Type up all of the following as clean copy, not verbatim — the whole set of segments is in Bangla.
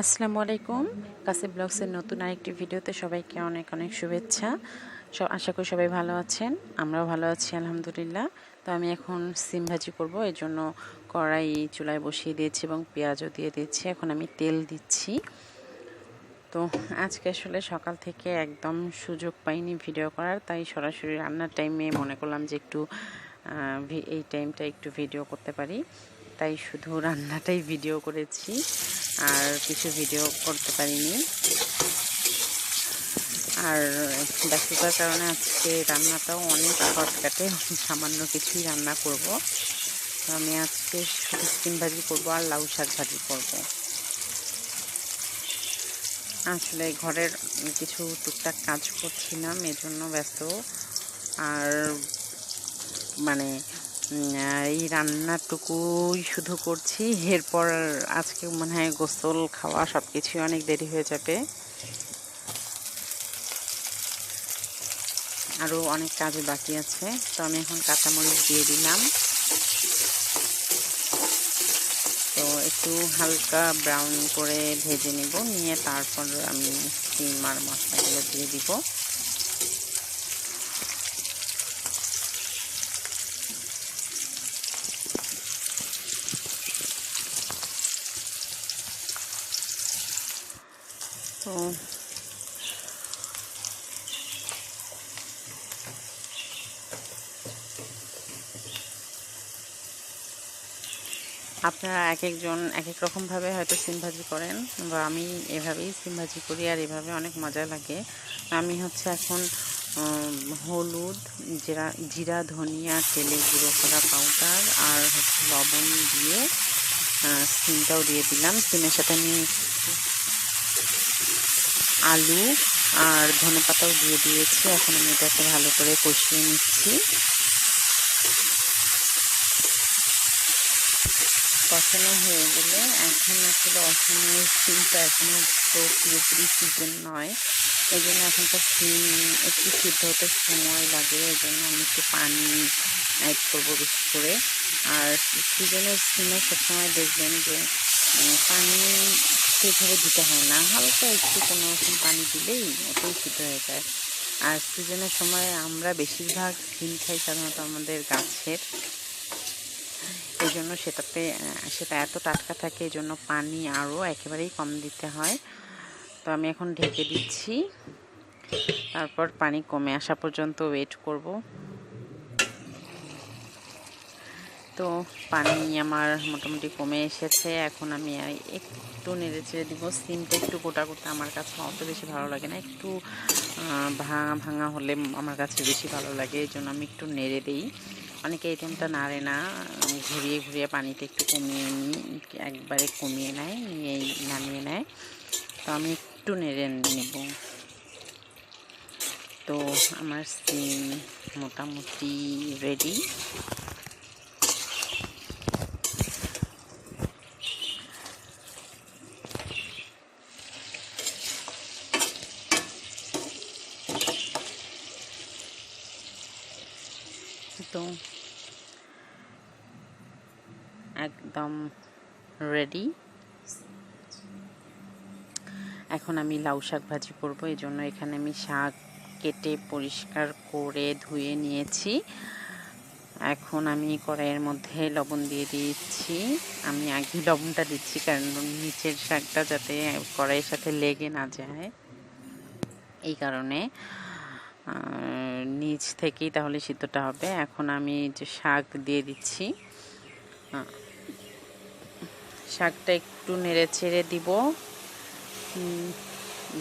আসসালামু আলাইকুম। কাসিব ব্লগসের নতুন আরেকটি ভিডিওতে সবাইকে অনেক অনেক শুভেচ্ছা। আশা করি সবাই ভালো আছেন, আমরাও ভালো আছি আলহামদুলিল্লাহ। তো আমি এখন সিম ভাজি করব, এর জন্য কড়াই চুলায় বসিয়ে দিয়েছি এবং পেঁয়াজও দিয়ে দিয়েছি। এখন আমি তেল দিচ্ছি। তো আজকে আসলে সকাল থেকে একদম সুযোগ পাইনি ভিডিও করার, তাই সরাসরি রান্নার টাইমে মনে করলাম যে একটু এই টাইমটা একটু ভিডিও করতে পারি, তাই শুধু রান্নাটাই ভিডিও করেছি, আর কিছু ভিডিও করতে পারিনি। আর ব্যস্ততার কারণে আজকে রান্নাটাও অনেক শর্টকাটে, সামান্য কিছুই রান্না করব। তো আমি আজকে শুধু সিম ভাজি করবো আর লাউ শাক ভাজি করব। আসলে ঘরের কিছু টুকটাক কাজ করছিলাম, এজন্য ব্যস্ত। আর মানে এই রান্নাটুকুই শুধু করছি, এরপর আজকে মনে হয় গোসল খাওয়া সব কিছুই অনেক দেরি হয়ে যাবে। আরও অনেক কাজ বাকি আছে। তো আমি এখন কাঁচামরিচ দিয়ে দিলাম। তো একটু হালকা ব্রাউন করে ভেজে নেব, নিয়ে তারপর আমি সিম আর মশলাগুলো দিয়ে দিব। তো আপনারা এক একজন এক এক রকমভাবে হয়তো সিম ভাজি করেন, বা আমি এভাবেই সিম ভাজি করি, আর এভাবে অনেক মজা লাগে। আমি হচ্ছে এখন হলুদ, জিরা, ধনিয়া, তেলে গুঁড়ো করা পাউডার আর হচ্ছে লবণ দিয়ে সিমটাও দিয়ে দিলাম। সিমের সাথে আমি আলু আর ধনেপাতাও দিয়ে দিয়েছি। এখন আমি এটাকে ভালো করে কষিয়ে নিচ্ছি। কষানো হয়ে গেলে এখন আসলে অসময়ের সিমটা এখনও তো পুরোপুরি সিজন নয়, এই জন্য এখন তো সিম একটু সিদ্ধ হতে সময় লাগে। এই জন্য আমি একটু পানি অ্যাড করবো বেশি করে। আর সিজনের সিমে সবসময় দেখবেন যে পানি সেভাবে দিতে হয় না, হালকা একটু কোনো রকম পানি দিলেই ওটাই সিদ্ধ হয়ে যায়। আর সিজনের সময় আমরা বেশিরভাগ সিম খাই সাধারণত আমাদের গাছের, এই জন্য সেটা এত টাটকা থাকে, এই জন্য পানি আরও একেবারেই কম দিতে হয়। তো আমি এখন ঢেকে দিচ্ছি, তারপর পানি কমে আসা পর্যন্ত ওয়েট করব। তো পানি আমার মোটামুটি কমে এসেছে। এখন আমি একটু নেড়ে চেড়ে দিব। সিমটা একটু গোটা গোটা আমার কাছে অত বেশি ভালো লাগে না, একটু ভাঙা ভাঙা হলে আমার কাছে বেশি ভালো লাগে, এই জন্য আমি একটু নেড়ে দিই। অনেকে এই টাইমটা নাড়ে না, ঘুরিয়ে ঘুরিয়ে পানিটা একটু কমিয়ে নিই, একবারে কমিয়ে নেয়, নিয়েই নামিয়ে নেয়। তো আমি একটু নেড়ে নেব। তো আমার সিম মোটামুটি রেডি। তো একদম রেডি। এখন আমি লাউ শাক ভাজি করব, এই জন্য এখানে আমি শাক কেটে পরিষ্কার করে ধুয়ে নিয়েছি। এখন আমি কড়াইয়ের মধ্যে লবণ দিয়ে দিচ্ছি। আমি আগে লবণটা দিচ্ছি কারণ নিচের শাকটা যাতে কড়াইয়ের সাথে লেগে না যায়, এই কারণে নিচ থেকেই তাহলে সিদ্ধটা হবে। এখন আমি যে শাক দিয়ে দিচ্ছি, শাকটা একটু নেড়ে চেড়ে দিব।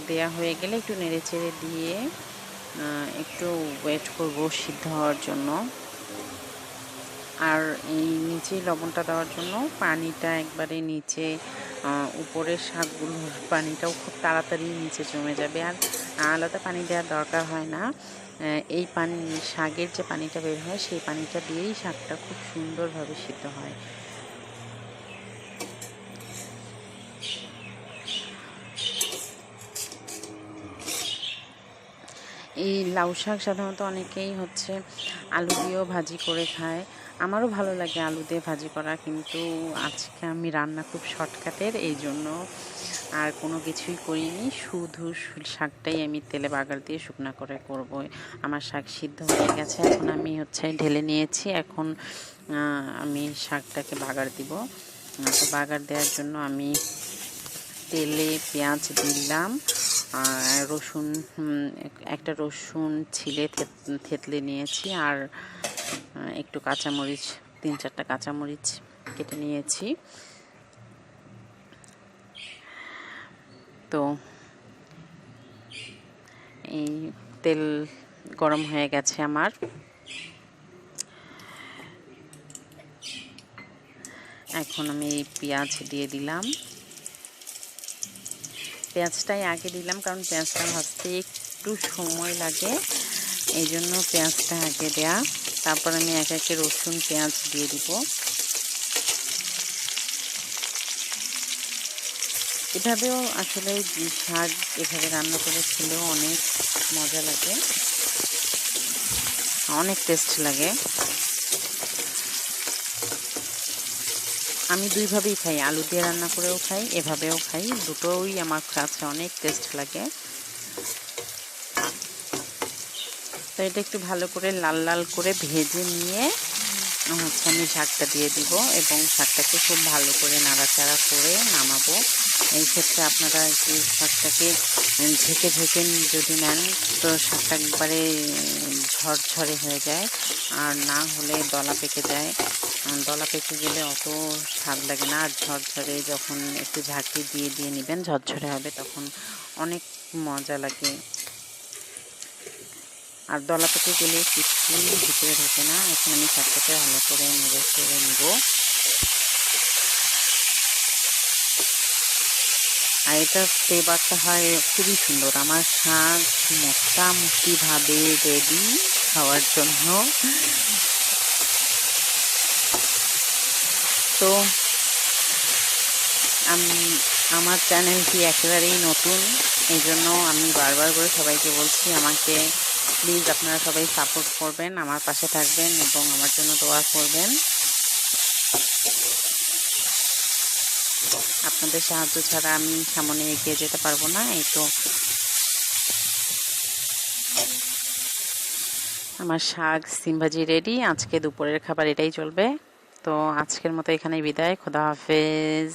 দেয়া হয়ে গেলে একটু নেড়ে চেড়ে দিয়ে একটু ওয়েট করব সিদ্ধ হওয়ার জন্য। আর এই নিচে লবণটা দেওয়ার জন্য পানিটা একবারে নিচে, উপরের শাকগুলোর পানিটাও খুব তাড়াতাড়ি নিচে জমে যাবে, আর আলাদা পানি দেওয়ার দরকার হয় না। এই পানি, শাকের যে পানিটা বের হয় সেই পানিটা দিয়েই শাকটা খুব সুন্দরভাবে সিদ্ধ হয়। এই লাউ শাক সাধারণত অনেকেই হচ্ছে আলু দিয়েও ভাজি করে খায়, আমারও ভালো লাগে আলু দিয়ে ভাজি করা, কিন্তু আজকে আমি রান্না খুব শর্টকাটের, এই জন্য আর কোনো কিছুই করিনি, শুধু শাকটাই আমি তেলে বাগার দিয়ে শুকনা করে করব। আমার শাক সিদ্ধ হয়ে গেছে, এখন আমি ঢেলে নিয়েছি। এখন আমি শাকটাকে বাগার দিব। তো বাগার দেওয়ার জন্য আমি তেলে পেঁয়াজ দিলাম, রসুন, একটা রসুন ছিলে থেতলে নিয়েছি, আর একটু কাঁচামরিচ, 3-4টা কাঁচামরিচ কেটে নিয়েছি। তো এই তেল গরম হয়ে গেছে আমার। এখন আমি পেঁয়াজ দিয়ে দিলাম। পেঁয়াজটাই আগে দিলাম, কারণ পেঁয়াজটা ভাজতে একটু সময় লাগে, এই জন্য পেঁয়াজটা আগে দেয়া। তারপর আমি এক একে রসুন পেঁয়াজ দিয়ে দিব। এভাবেও আসলে শাক এভাবে রান্না করে খেলেও অনেক মজা লাগে, অনেক টেস্ট লাগে। আমি দুইভাবেই খাই, আলু দিয়ে রান্না করেও খাই, এভাবেও খাই, দুটোই আমার কাছে অনেক টেস্ট লাগে। তো এটা একটু ভালো করে লাল লাল করে ভেজে নিয়ে আমি শাকটা দিয়ে দিব, এবং শাকটাকে খুব ভালো করে নাড়াচাড়া করে নামাবো। এই ক্ষেত্রে আপনারা একটু শাকটাকে ঝেঁকে ঝেঁকে যদি নেন, তো শাকটা একবারে ঝরঝরে হয়ে যায়, আর না হলে দলা পেকে যায়। দলা পেকে গেলে অত স্বাদ লাগে না। আর ঝরঝরে যখন একটু ঝাঁকি দিয়ে দিয়ে নেবেন, ঝরঝরে হবে, তখন অনেক মজা লাগে। আর দলা পেকে গেলে কিছুই ভিতরে ঢোকে না। এখন আমি শাকটাকে ভালো করে নেড়ে চেড়ে নেব। আর এটা ফ্লেভারটা হয় খুবই সুন্দর। আমার শাক মোটামুটিভাবে রেডি খাওয়ার জন্য। তো আমার চ্যানেলটি একেবারেই নতুন, এই জন্য আমি বারবার করে সবাইকে বলছি, আমাকে প্লিজ আপনারা সবাই সাপোর্ট করবেন, আমার পাশে থাকবেন এবং আমার জন্য দোয়া করবেন। আপনাদের সাহায্য ছাড়া আমি সামনে এগিয়ে যেতে পারবো না। এই তো আমার শাক সিম ভাজি রেডি। আজকে দুপুরের খাবার এটাই চলবে। তো আজকের মতো এখানেই বিদায়। খোদা হাফেজ।